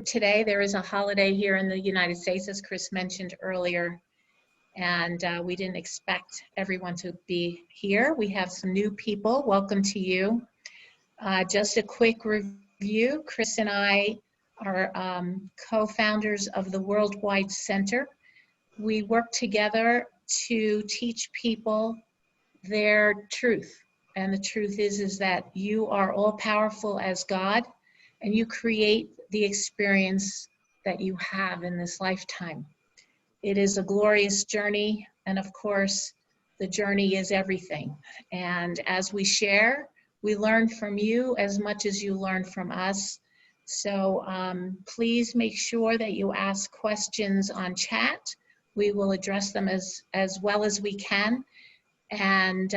today. There is a holiday here in the United States, as Chris mentioned earlier, and we didn't expect everyone to be here. We have some new people. Welcome to you. Just a quick review. Chris and I are co-founders of the Worldwide Center. We work together to teach people their truth. And the truth is that you are all powerful as God, and you create the experience that you have in this lifetime. It is a glorious journey, and of course, the journey is everything. And as we share, we learn from you as much as you learn from us. So please make sure that you ask questions on chat. We will address them as well as we can. And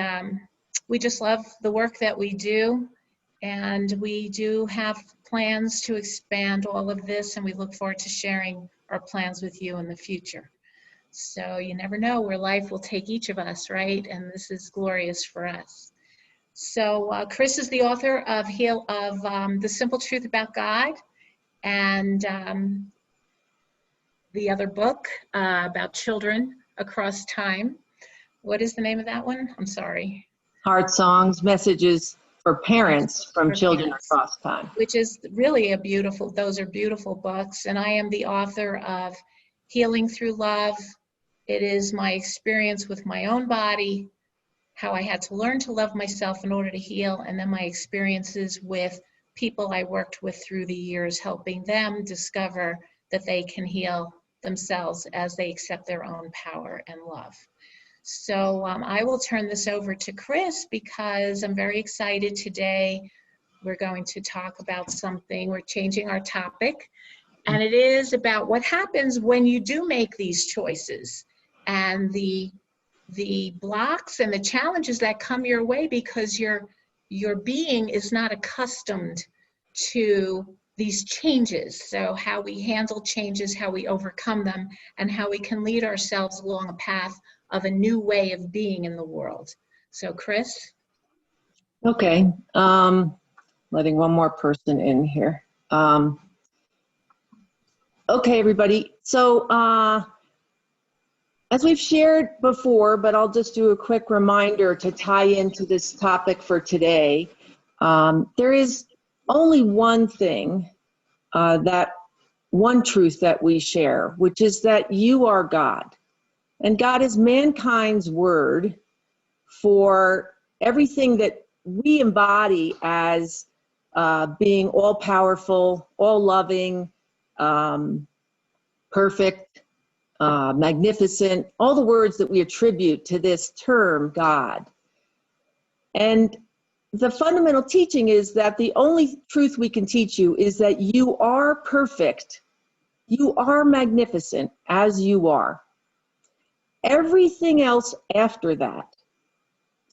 we just love the work that we do. And we do have plans to expand all of this, and we look forward to sharing our plans with you in the future. So you never know where life will take each of us, right? And this is glorious for us. So Chris is the author of The Simple Truth About God, and the other book about children across time. What is the name of that one? I'm sorry. Heart Songs, Messages for Parents from Children Across Time. Which is really a beautiful, those are beautiful books. And I am the author of Healing Through Love. It is my experience with my own body, how I had to learn to love myself in order to heal, and then my experiences with people I worked with through the years, helping them discover that they can heal themselves as they accept their own power and love. So I will turn this over to Chris because I'm very excited today. We're going to talk about something, we're changing our topic, and it is about what happens when you do make these choices and the blocks and the challenges that come your way because your being is not accustomed to these changes. So how we handle changes, how we overcome them, and how we can lead ourselves along a path of a new way of being in the world. So Chris? Okay, letting one more person in here. Okay, everybody. So as we've shared before, but I'll just do a quick reminder to tie into this topic for today. There is only one thing, one truth that we share, which is that you are God. And God is mankind's word for everything that we embody as being all-powerful, all-loving, perfect, magnificent, all the words that we attribute to this term, God. And the fundamental teaching is that the only truth we can teach you is that you are perfect. You are magnificent as you are. Everything else after that,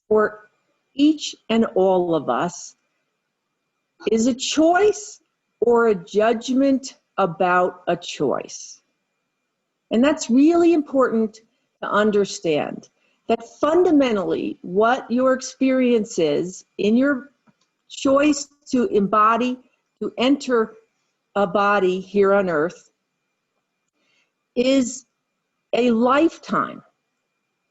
for each and all of us, is a choice or a judgment about a choice. And that's really important to understand, that fundamentally what your experience is in your choice to embody, to enter a body here on earth, is a lifetime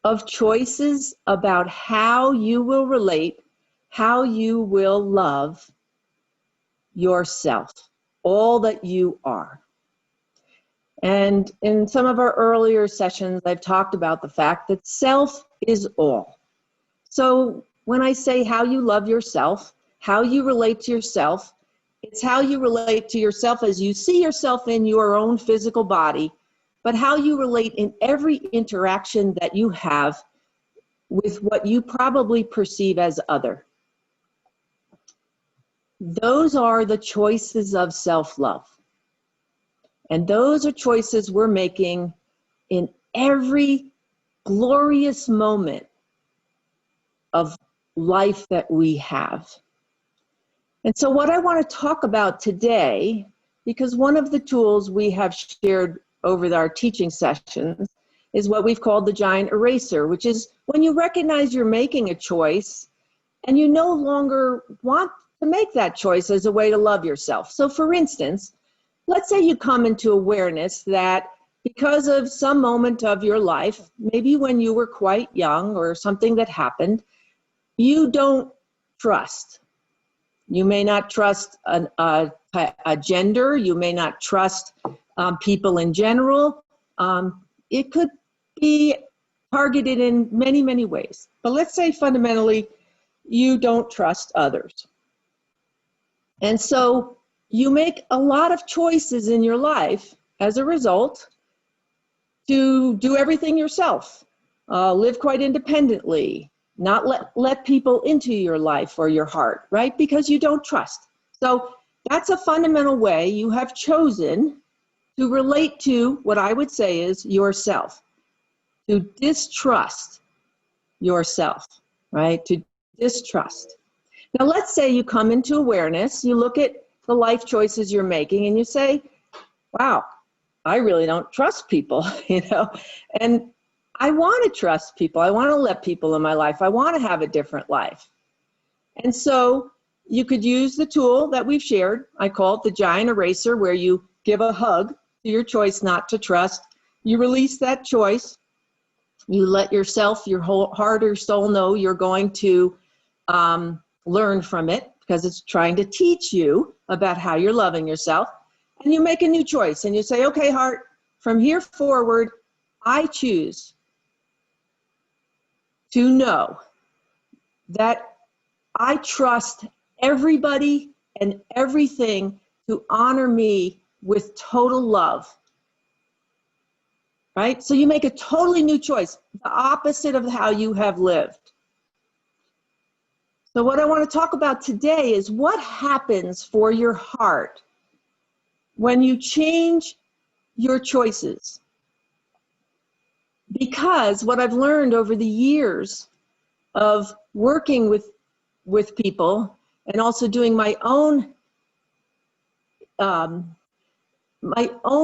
of choices about how you will relate, how you will love yourself, all that you are. And in some of our earlier sessions, I've talked about the fact that self is all. So when I say how you love yourself, how you relate to yourself, it's how you relate to yourself as you see yourself in your own physical body, but how you relate in every interaction that you have with what you probably perceive as other. Those are the choices of self-love. And those are choices we're making in every glorious moment of life that we have. And so what I want to talk about today, because one of the tools we have shared over our teaching sessions is what we've called the giant eraser, which is when you recognize you're making a choice and you no longer want to make that choice as a way to love yourself. So for instance, let's say you come into awareness that because of some moment of your life, maybe when you were quite young or something that happened, you don't trust. You may not trust a gender. You may not trust people in general. It could be targeted in many, many ways. But let's say fundamentally, you don't trust others. And so you make a lot of choices in your life as a result to do everything yourself, live quite independently, not let people into your life or your heart, right? Because you don't trust. So that's a fundamental way you have chosen to relate to what I would say is yourself, to distrust yourself, right? To distrust. Now, let's say you come into awareness, you look at the life choices you're making and you say, wow, I really don't trust people, you know, and I want to trust people. I want to let people in my life. I want to have a different life. And so you could use the tool that we've shared. I call it the giant eraser, where you give a hug to your choice not to trust. You release that choice. You let yourself, your whole heart or soul know you're going to learn from it, because it's trying to teach you about how you're loving yourself. And you make a new choice and you say, okay, heart, from here forward, I choose to know that I trust everybody and everything to honor me with total love. Right? So you make a totally new choice, the opposite of how you have lived. So what I want to talk about today is what happens for your heart when you change your choices. Because what I've learned over the years of working with people and also doing my own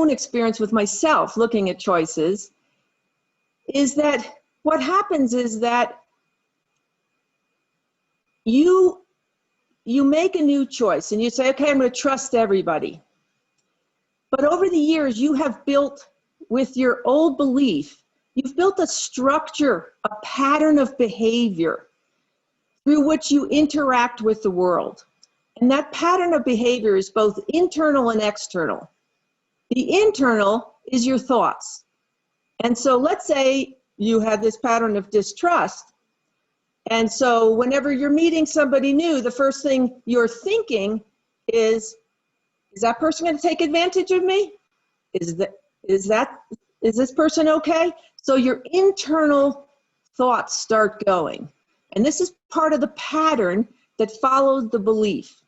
experience with myself, looking at choices, is that what happens is that you make a new choice and you say, okay, I'm going to trust everybody. But over the years, you have built, with your old belief, you've built a structure, a pattern of behavior through which you interact with the world. And that pattern of behavior is both internal and external. The internal is your thoughts. And so let's say you have this pattern of distrust. And so whenever you're meeting somebody new, the first thing you're thinking is that person going to take advantage of me? Is this person okay? So your internal thoughts start going. And this is part of the pattern that follows the belief.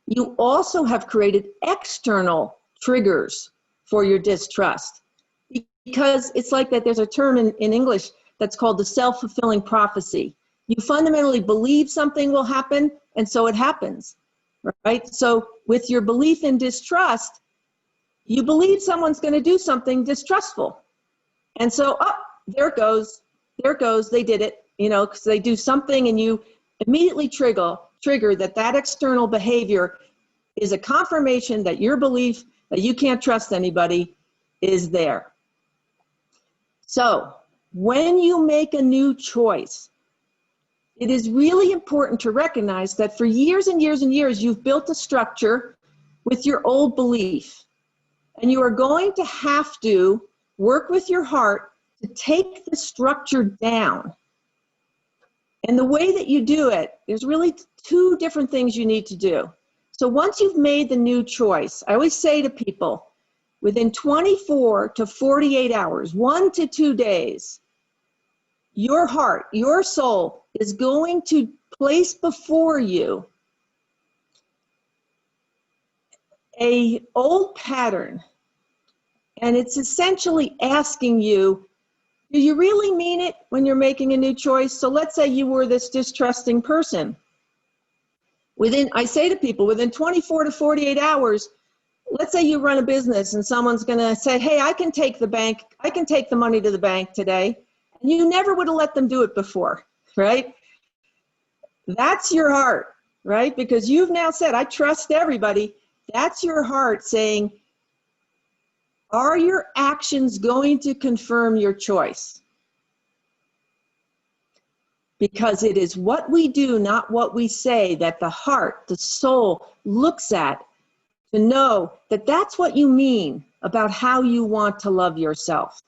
You also have created external triggers for your distrust. Because it's like that, there's a term in English that's called the self-fulfilling prophecy. You fundamentally believe something will happen, and so it happens, right? So with your belief in distrust, you believe someone's going to do something distrustful. And so, there it goes, they did it, you know, because they do something and you immediately trigger that external behavior is a confirmation that your belief that you can't trust anybody is there. So when you make a new choice, it is really important to recognize that for years and years and years, you've built a structure with your old belief. And you are going to have to work with your heart to take the structure down. And the way that you do it, there's really two different things you need to do. So once you've made the new choice, I always say to people, within 24 to 48 hours, 1 to 2 days, your heart, your soul is going to place before you an old pattern. And it's essentially asking you, do you really mean it when you're making a new choice? So let's say you were this distrusting person. I say to people, within 24 to 48 hours, let's say you run a business and someone's going to say, hey, I can take the money to the bank today. And you never would have let them do it before, right? That's your heart, right? Because you've now said, I trust everybody. That's your heart saying, are your actions going to confirm your choice? Because it is what we do, not what we say, that the heart, the soul, looks at to know that that's what you mean about how you want to love yourself.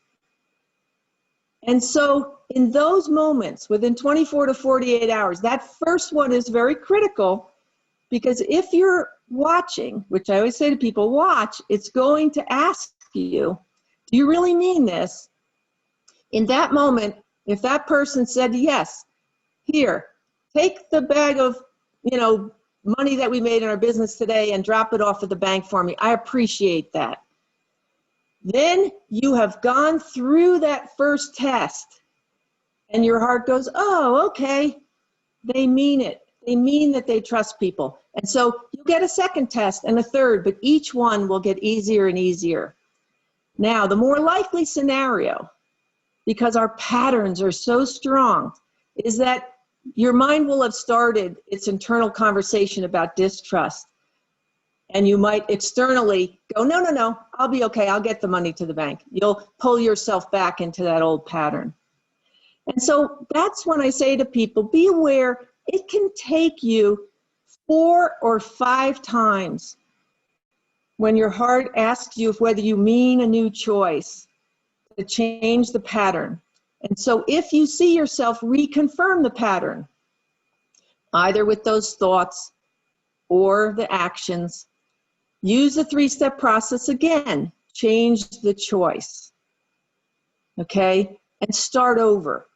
And so in those moments, within 24 to 48 hours, that first one is very critical, because if you're watching, which I always say to people, watch, it's going to ask you, do you really mean this? In that moment, if that person said, yes, here, take the bag of, money that we made in our business today and drop it off at the bank for me. I appreciate that. Then you have gone through that first test and your heart goes, oh, okay, they mean it. They mean that they trust people. And so you get a second test and a third, but each one will get easier and easier. Now, the more likely scenario, because our patterns are so strong, is that your mind will have started its internal conversation about distrust. And you might externally go, no, no, no, I'll be okay. I'll get the money to the bank. You'll pull yourself back into that old pattern. And so that's when I say to people, be aware it can take you 4 or 5 times when your heart asks you whether you mean a new choice to change the pattern. And so if you see yourself reconfirm the pattern, either with those thoughts or the actions, use the 3-step process again. Change the choice, okay? And start over.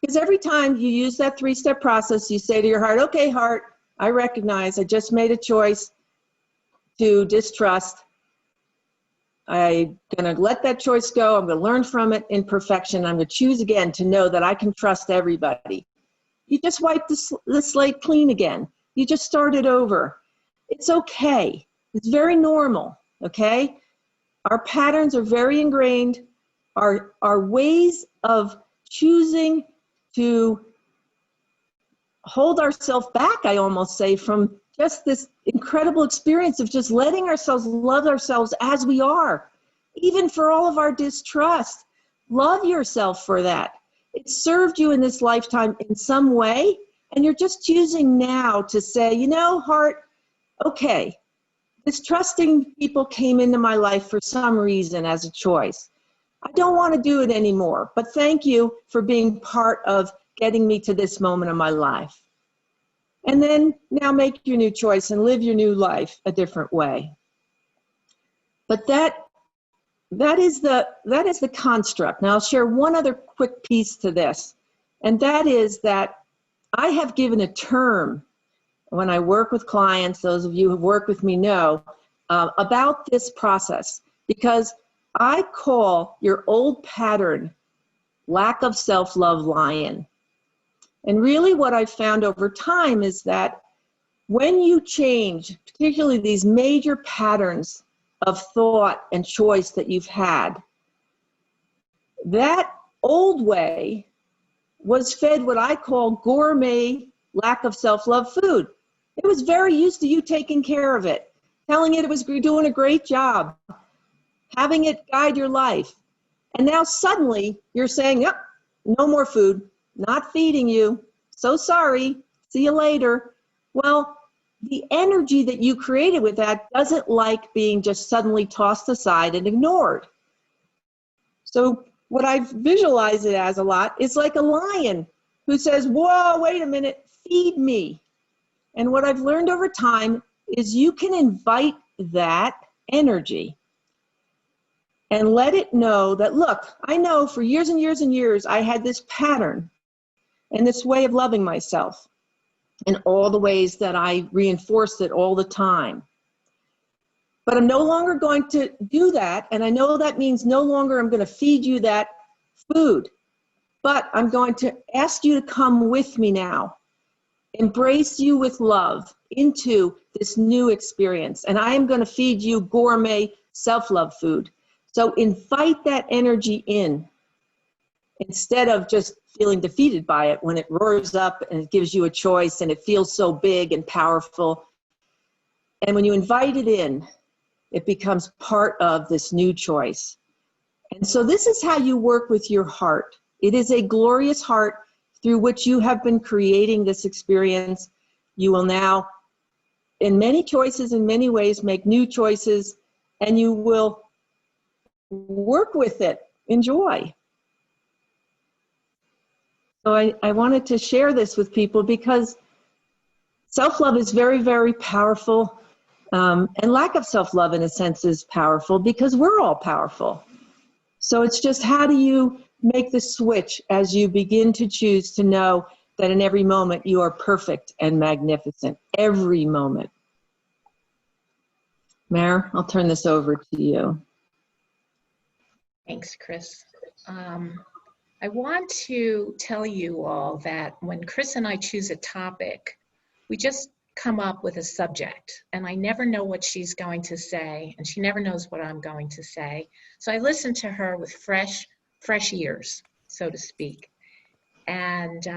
Because every time you use that 3-step process, you say to your heart, okay, heart, I recognize I just made a choice to distrust. I'm going to let that choice go. I'm going to learn from it in perfection. I'm going to choose again to know that I can trust everybody. You just wipe the slate clean again. You just start it over. It's okay. It's very normal, okay? Our patterns are very ingrained. Our ways of choosing to hold ourselves back, I almost say, from just this incredible experience of just letting ourselves love ourselves as we are, even for all of our distrust. Love yourself for that. It served you in this lifetime in some way, and you're just choosing now to say, you know, heart, okay, distrusting people came into my life for some reason as a choice. I don't want to do it anymore, but thank you for being part of getting me to this moment of my life. And then now make your new choice and live your new life a different way. But that is the construct. Now I'll share one other quick piece to this, and that is that I have given a term when I work with clients, those of you who work with me know, about this process, because I call your old pattern lack of self-love lion. And really what I've found over time is that when you change, particularly these major patterns of thought and choice that you've had, that old way was fed what I call gourmet lack of self-love food. It was very used to you taking care of it, telling it was doing a great job, having it guide your life. And now suddenly you're saying, yep, no more food, not feeding you, so sorry, see you later. Well, the energy that you created with that doesn't like being just suddenly tossed aside and ignored. So what I visualize it as a lot is like a lion who says, whoa, wait a minute, feed me. And what I've learned over time is you can invite that energy and let it know that, look, I know for years and years and years, I had this pattern and this way of loving myself and all the ways that I reinforced it all the time. But I'm no longer going to do that. And I know that means no longer I'm going to feed you that food, but I'm going to ask you to come with me now, embrace you with love into this new experience. And I am going to feed you gourmet self-love food. So invite that energy in instead of just feeling defeated by it when it roars up and it gives you a choice and it feels so big and powerful. And when you invite it in, it becomes part of this new choice. And so this is how you work with your heart. It is a glorious heart through which you have been creating this experience. You will now, in many choices, in many ways, make new choices, and you will work with it. Enjoy. So I wanted to share this with people because self-love is very, very powerful. And lack of self-love, in a sense, is powerful because we're all powerful. So it's just, how do you make the switch as you begin to choose to know that in every moment you are perfect and magnificent, every moment. Mare, I'll turn this over to you. Thanks, Chris. I want to tell you all that when Chris and I choose a topic, we just come up with a subject, and I never know what she's going to say, and she never knows what I'm going to say. So I listen to her with fresh ears, so to speak. And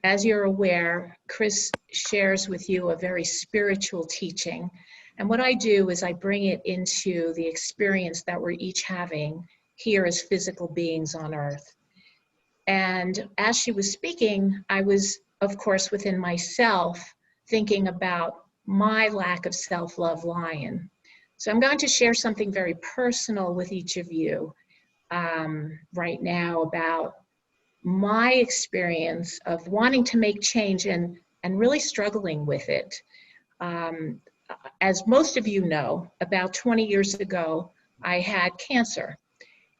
as you're aware, Chris shares with you a very spiritual teaching. And what I do is I bring it into the experience that we're each having here as physical beings on earth. And as she was speaking, I was, of course, within myself, thinking about my lack of self-love lying. So I'm going to share something very personal with each of you right now about my experience of wanting to make change and really struggling with it. As most of you know, about 20 years ago, I had cancer.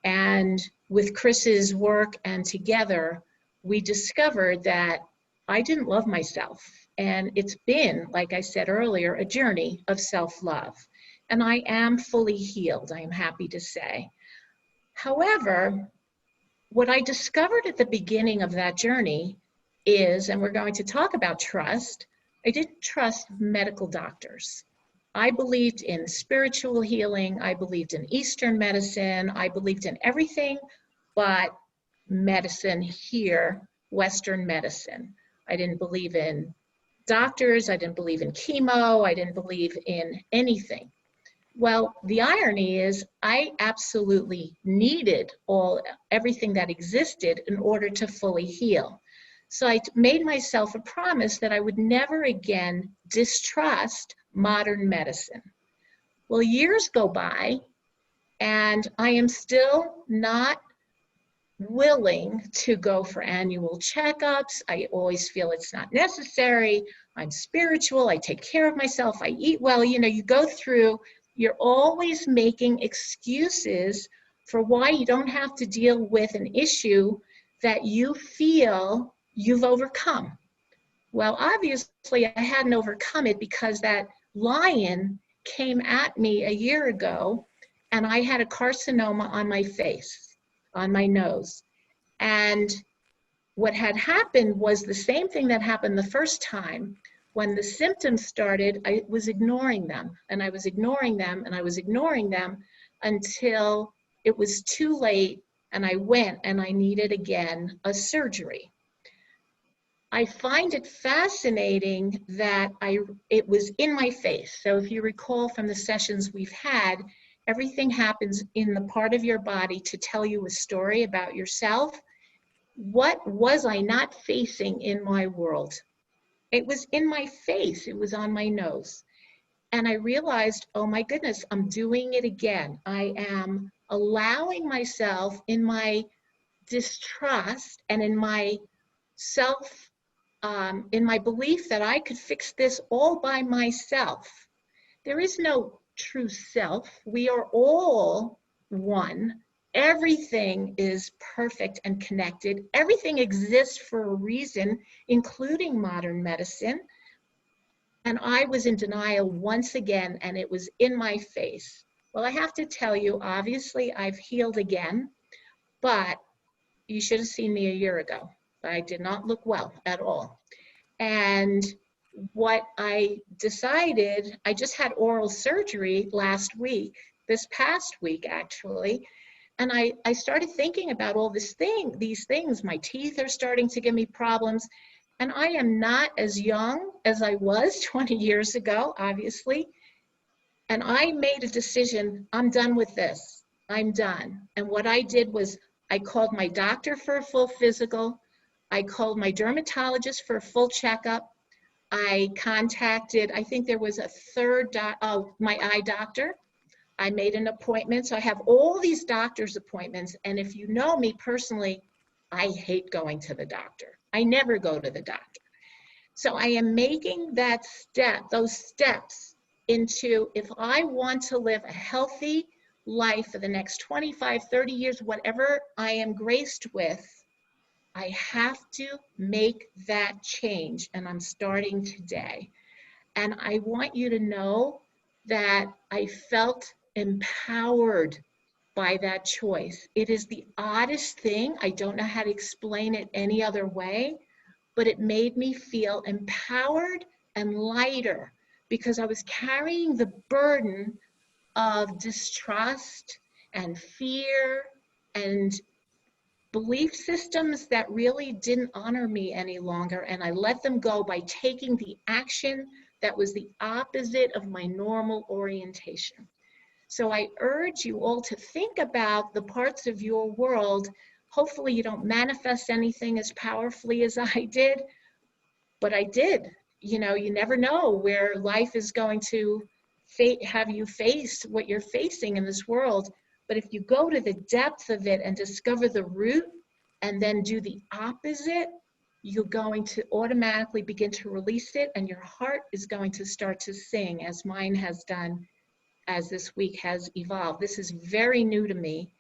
And with Chris's work and together, we discovered that I didn't love myself. And it's been, like I said earlier, a journey of self-love. And I am fully healed, I am happy to say. However, what I discovered at the beginning of that journey is, and we're going to talk about trust, I didn't trust medical doctors. I believed in spiritual healing, I believed in Eastern medicine, I believed in everything but medicine here, Western medicine. I didn't believe in doctors, I didn't believe in chemo, I didn't believe in anything. Well, the irony is I absolutely needed everything that existed in order to fully heal. So I made myself a promise that I would never again distrust modern medicine. Well, years go by and I am still not willing to go for annual checkups. I always feel it's not necessary. I'm spiritual, I take care of myself, I eat well. You know, you go through, you're always making excuses for why you don't have to deal with an issue that you feel you've overcome. Well, obviously I hadn't overcome it because that lion came at me a year ago and I had a carcinoma on my face, on my nose. And what had happened was the same thing that happened the first time. When the symptoms started, I was ignoring them and I was ignoring them and I was ignoring them until it was too late and I went and I needed again a surgery. I find it fascinating that it was in my face. So if you recall from the sessions we've had, everything happens in the part of your body to tell you a story about yourself. What was I not facing in my world? It was in my face, it was on my nose. And I realized, oh my goodness, I'm doing it again. I am allowing myself in my distrust and in my in my belief that I could fix this all by myself. There is no true self. We are all one. Everything is perfect and connected. Everything exists for a reason, including modern medicine. And I was in denial once again, and it was in my face. Well, I have to tell you, obviously, I've healed again, but you should have seen me a year ago. I did not look well at all. And what I decided, I just had oral surgery last week, this past week actually, and I started thinking about all these things. My teeth are starting to give me problems, and I am not as young as I was 20 years ago, obviously, And I made a decision, I'm done with this. I'm done. And what I did was I called my doctor for a full physical. I called my dermatologist for a full checkup. I contacted, I think there was a third, my eye doctor. I made an appointment. So I have all these doctor's appointments. And if you know me personally, I hate going to the doctor. I never go to the doctor. So I am making that step, those steps into, if I want to live a healthy life for the next 25, 30 years, whatever I am graced with, I have to make that change, and I'm starting today. And I want you to know that I felt empowered by that choice. It is the oddest thing. I don't know how to explain it any other way, but it made me feel empowered and lighter because I was carrying the burden of distrust and fear and belief systems that really didn't honor me any longer. And I let them go by taking the action that was the opposite of my normal orientation. So I urge you all to think about the parts of your world. Hopefully you don't manifest anything as powerfully as I did, but I did. You know, you never know where life is going to have you face what you're facing in this world. But if you go to the depth of it and discover the root and then do the opposite, you're going to automatically begin to release it, and your heart is going to start to sing, as mine has done as this week has evolved. This is very new to me,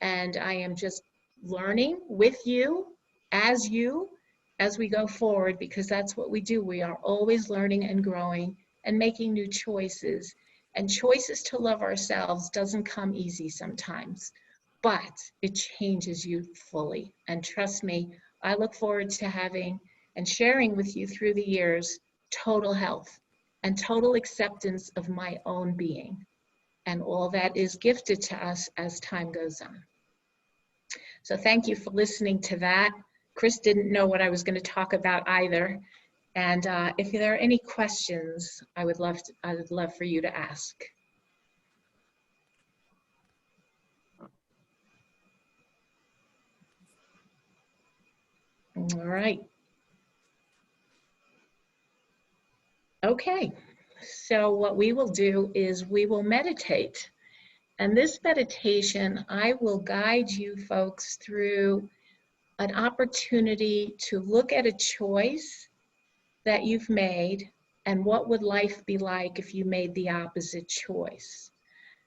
and I am just learning with you as we go forward, because that's what we do. We are always learning and growing and making new choices. And choices to love ourselves doesn't come easy sometimes, but it changes you fully. And trust me, I look forward to having and sharing with you through the years total health and total acceptance of my own being. And all that is gifted to us as time goes on. So thank you for listening to that. Chris didn't know what I was going to talk about either. And if there are any questions, I would love for you to ask. All right. Okay. So what we will do is we will meditate. And this meditation, I will guide you folks through an opportunity to look at a choice that you've made and what would life be like if you made the opposite choice.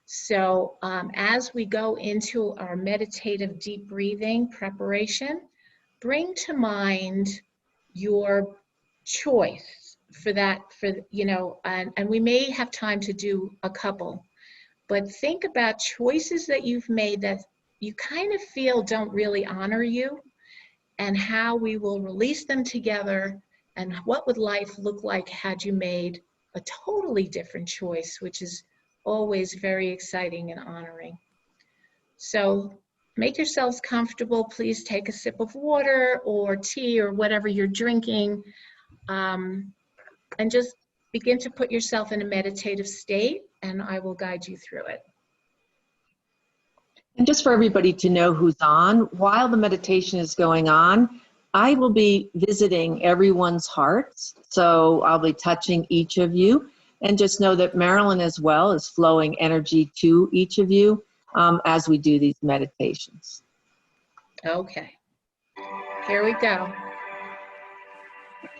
So as we go into our meditative deep breathing preparation, bring to mind your choice for that, and we may have time to do a couple, but think about choices that you've made that you kind of feel don't really honor you, and how we will release them together, and what would life look like had you made a totally different choice, which is always very exciting and honoring. So make yourselves comfortable. Please take a sip of water or tea or whatever you're drinking, and just begin to put yourself in a meditative state, and I will guide you through it. And just for everybody to know who's on, while the meditation is going on, I will be visiting everyone's hearts. So I'll be touching each of you. And just know that Marilyn as well is flowing energy to each of you as we do these meditations. Okay, here we go.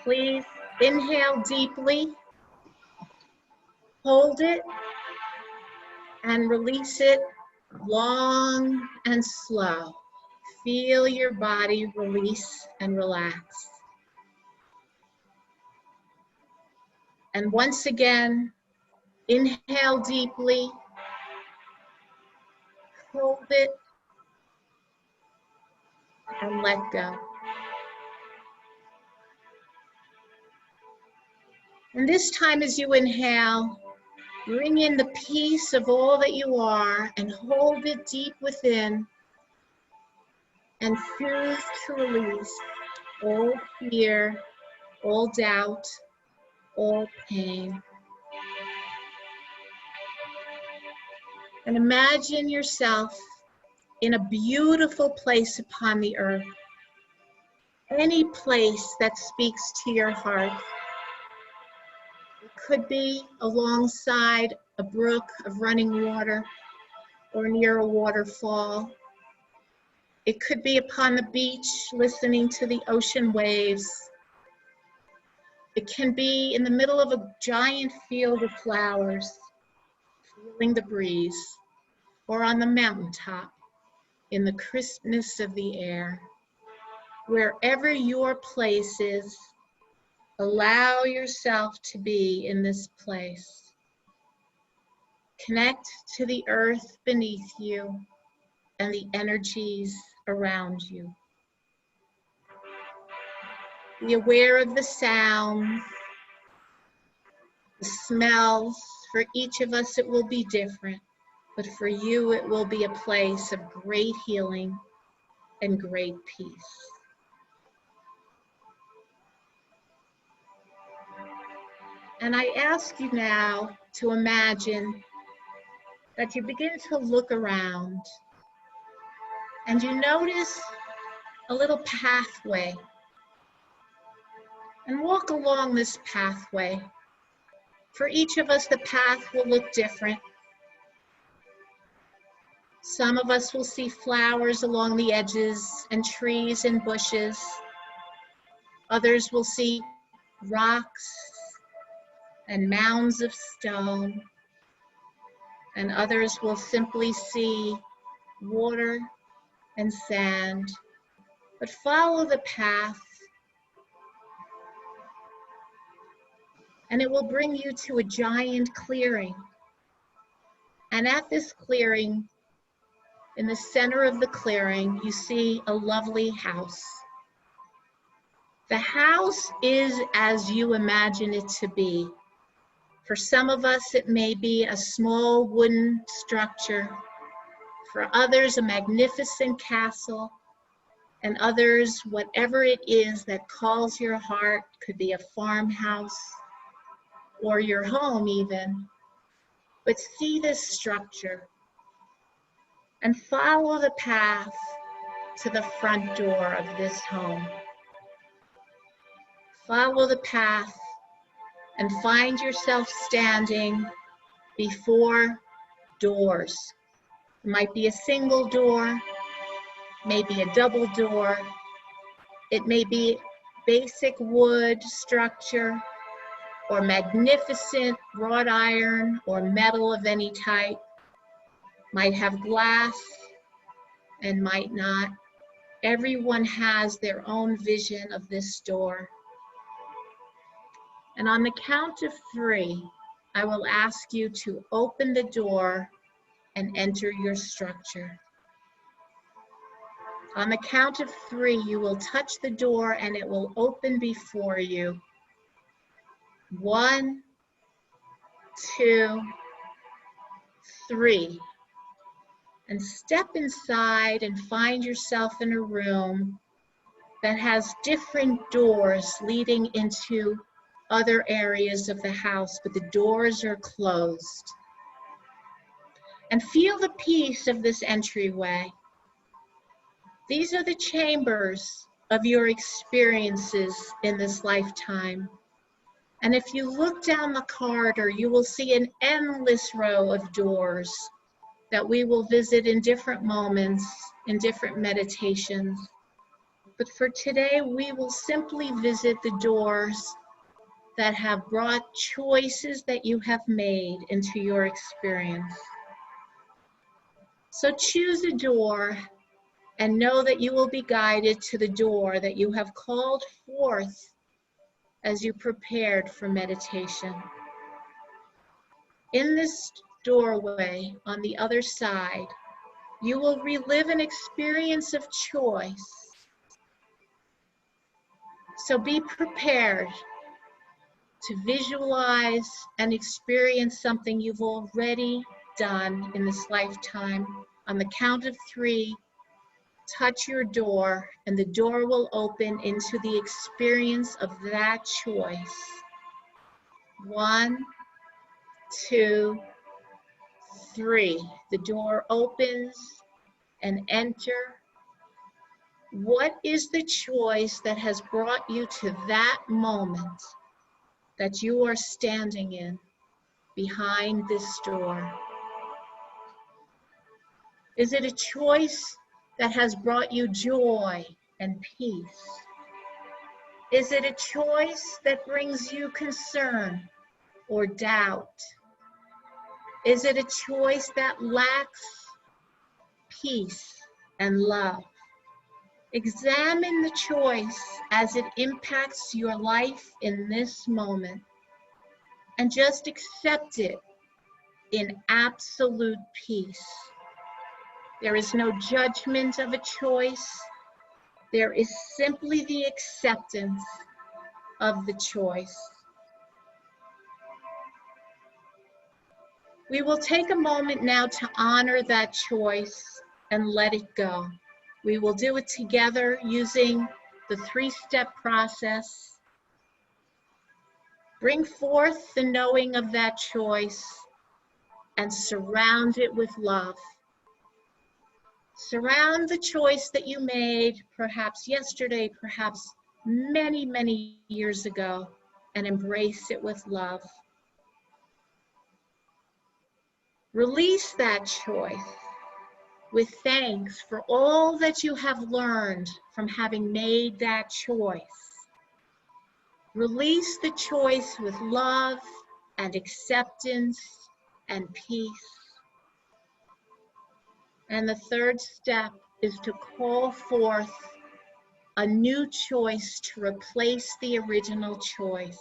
Please inhale deeply, hold it, and release it long and slow. Feel your body release and relax. And once again, inhale deeply, hold it, and let go. And this time as you inhale, bring in the peace of all that you are and hold it deep within, and choose to release all fear, all doubt, all pain. And imagine yourself in a beautiful place upon the earth. Any place that speaks to your heart. It could be alongside a brook of running water or near a waterfall. It could be upon the beach listening to the ocean waves. It can be in the middle of a giant field of flowers, feeling the breeze, or on the mountaintop in the crispness of the air. Wherever your place is, allow yourself to be in this place. Connect to the earth beneath you and the energies around you. Be aware of the sounds, the smells. For each of us, it will be different, but for you, it will be a place of great healing and great peace. And I ask you now to imagine that you begin to look around and you notice a little pathway, and walk along this pathway. For each of us, the path will look different. Some of us will see flowers along the edges and trees and bushes. Others will see rocks and mounds of stone. And others will simply see water and sand. But follow the path, and it will bring you to a giant clearing. And at this clearing, in the center of the clearing, you see a lovely house. The house is as you imagine it to be. For some of us, it may be a small wooden structure. For others, a magnificent castle. And others, whatever it is that calls your heart, could be a farmhouse or your home even. But see this structure and follow the path to the front door of this home. Follow the path and find yourself standing before doors. It might be a single door, maybe a double door. It may be basic wood structure or magnificent wrought iron or metal of any type. Might have glass and might not. Everyone has their own vision of this door. And on the count of 3, I will ask you to open the door and enter your structure. On the count of 3, you will touch the door and it will open before you. 1, 2, 3. And step inside and find yourself in a room that has different doors leading into other areas of the house, but the doors are closed. And feel the peace of this entryway. These are the chambers of your experiences in this lifetime. And if you look down the corridor, you will see an endless row of doors that we will visit in different moments, in different meditations. But for today, we will simply visit the doors that have brought choices that you have made into your experience. So choose a door and know that you will be guided to the door that you have called forth as you prepared for meditation. In this doorway on the other side, you will relive an experience of choice. So be prepared to visualize and experience something you've already done in this lifetime. On the count of 3, touch your door and the door will open into the experience of that choice. 1, 2, 3, the door opens and enter. What is the choice that has brought you to that moment that you are standing in behind this door? Is it a choice that has brought you joy and peace? Is it a choice that brings you concern or doubt? Is it a choice that lacks peace and love? Examine the choice as it impacts your life in this moment, and just accept it in absolute peace. There is no judgment of a choice. There is simply the acceptance of the choice. We will take a moment now to honor that choice and let it go. We will do it together using the 3-step process. Bring forth the knowing of that choice and surround it with love. Surround the choice that you made, perhaps yesterday, perhaps many, many years ago, and embrace it with love. Release that choice with thanks for all that you have learned from having made that choice. Release the choice with love and acceptance and peace. And the 3rd step is to call forth a new choice to replace the original choice.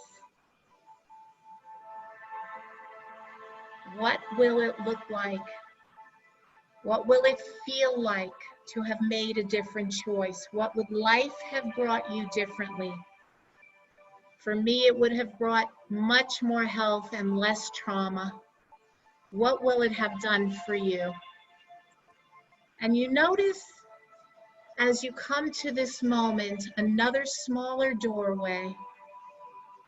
What will it look like? What will it feel like to have made a different choice? What would life have brought you differently? For me, it would have brought much more health and less trauma. What will it have done for you? And you notice as you come to this moment, another smaller doorway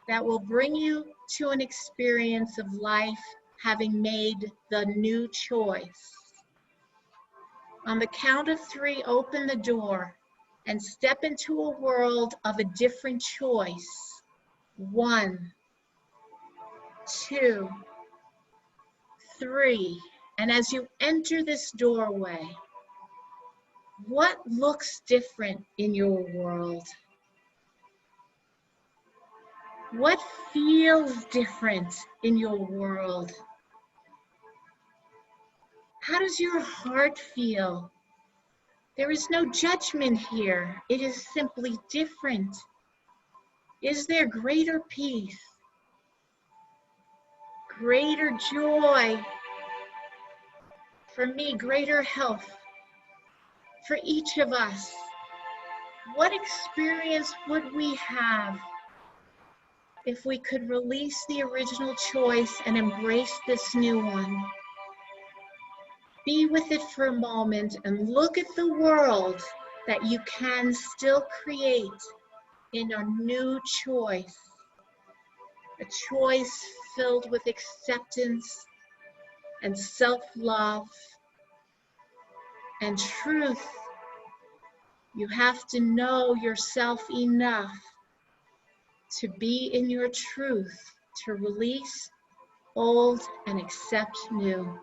that will bring you to an experience of life having made the new choice. On the count of 3, open the door and step into a world of a different choice. 1, 2, 3. And as you enter this doorway, what looks different in your world? What feels different in your world? How does your heart feel? There is no judgment here. It is simply different. Is there greater peace, greater joy? For me, greater health. For each of us, what experience would we have if we could release the original choice and embrace this new one? Be with it for a moment and look at the world that you can still create in a new choice. A choice filled with acceptance and self-love and truth. You have to know yourself enough to be in your truth, to release old and accept new.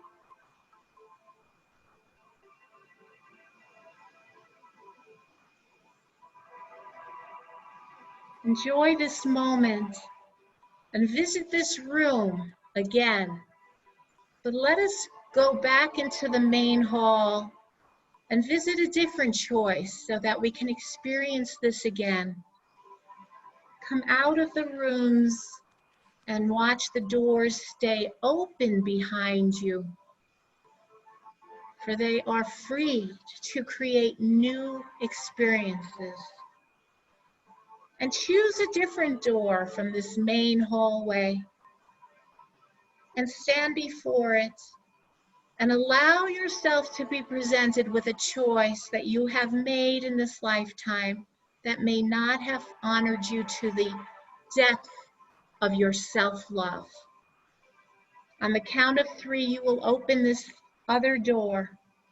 Enjoy this moment and visit this room again. But let us go back into the main hall and visit a different choice so that we can experience this again. Come out of the rooms and watch the doors stay open behind you, for they are free to create new experiences. And choose a different door from this main hallway and stand before it and allow yourself to be presented with a choice that you have made in this lifetime that may not have honored you to the depth of your self-love. On the count of 3, you will open this other door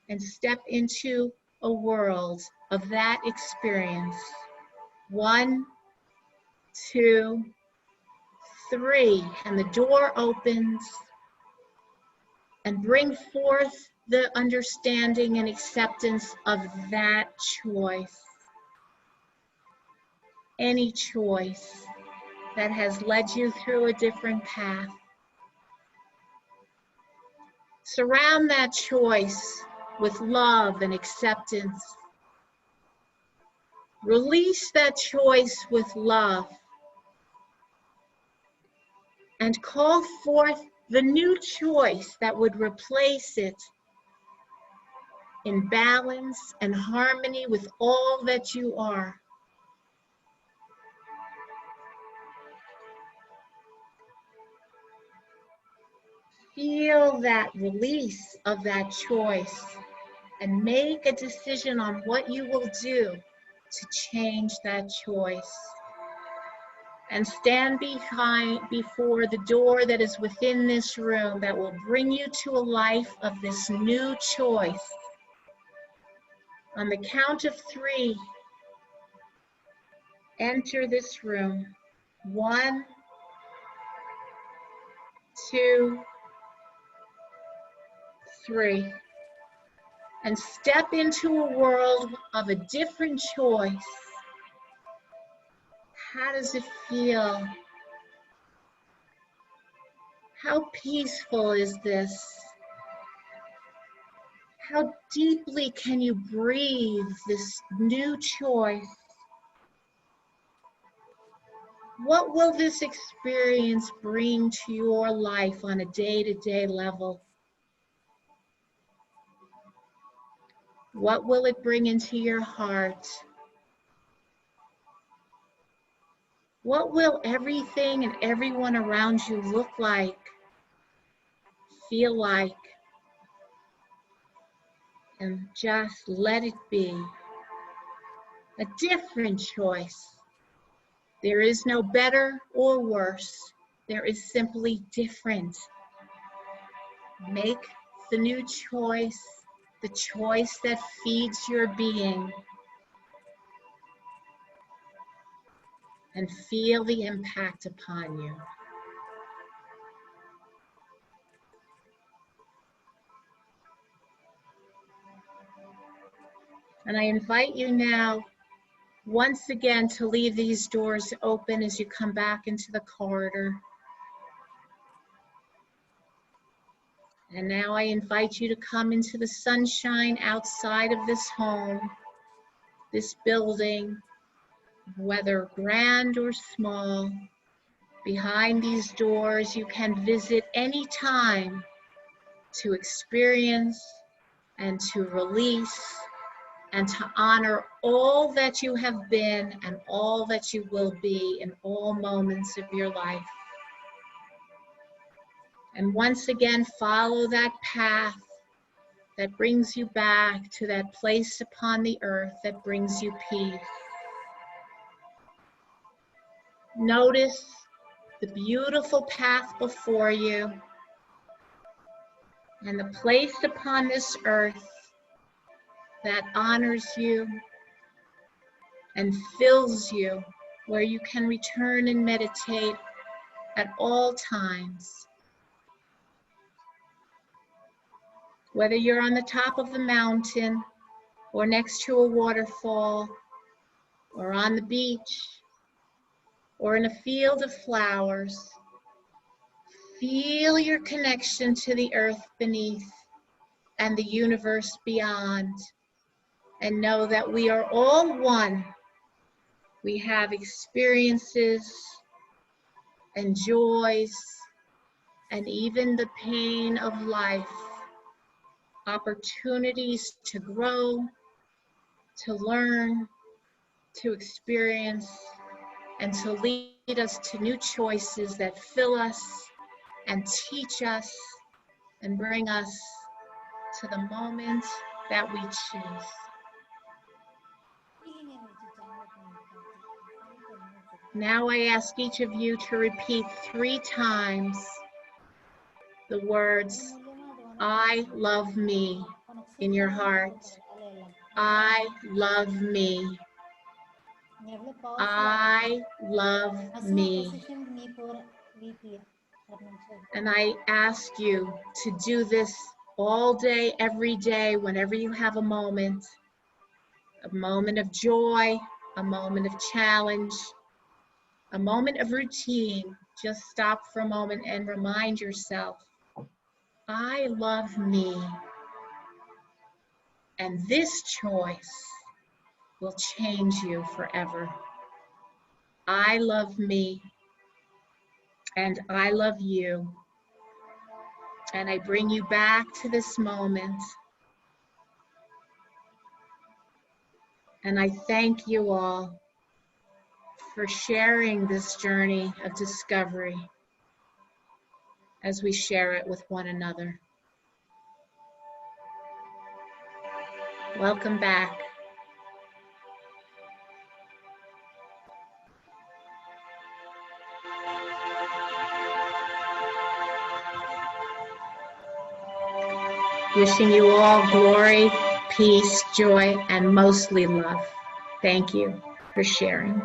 and step into a world of that experience. 1, 2, 3, and the door opens, and bring forth the understanding and acceptance of that choice. Any choice that has led you through a different path. Surround that choice with love and acceptance. Release that choice with love. And call forth the new choice that would replace it in balance and harmony with all that you are. Feel that release of that choice and make a decision on what you will do to change that choice. And stand before the door that is within this room that will bring you to a life of this new choice. On the count of 3, enter this room. 1, 2, 3. And step into a world of a different choice. How does it feel? How peaceful is this? How deeply can you breathe this new choice? What will this experience bring to your life on a day-to-day level? What will it bring into your heart? What will everything and everyone around you look like, feel like? And just let it be a different choice. There is no better or worse. There is simply different. Make the new choice, the choice that feeds your being, and feel the impact upon you. And I invite you now, once again, to leave these doors open as you come back into the corridor. And now I invite you to come into the sunshine outside of this home, this building, whether grand or small. Behind these doors, you can visit any time to experience and to release and to honor all that you have been and all that you will be in all moments of your life. And once again, follow that path that brings you back to that place upon the earth that brings you peace. Notice the beautiful path before you and the place upon this earth that honors you and fills you, where you can return and meditate at all times. Whether you're on the top of the mountain or next to a waterfall or on the beach or in a field of flowers, feel your connection to the earth beneath and the universe beyond, and know that we are all one. We have experiences and joys and even the pain of life, opportunities to grow, to learn, to experience, and to lead us to new choices that fill us and teach us and bring us to the moment that we choose. Now I ask each of you to repeat 3 times the words, I love me in your heart. I love me. I love me. And I ask you to do this all day, every day, whenever you have a moment of joy, a moment of challenge, a moment of routine. Just stop for a moment and remind yourself, I love me. And this choice will change you forever. I love me, and I love you. And I bring you back to this moment. And I thank you all for sharing this journey of discovery as we share it with one another. Welcome back. Wishing you all glory, peace, joy, and mostly love. Thank you for sharing.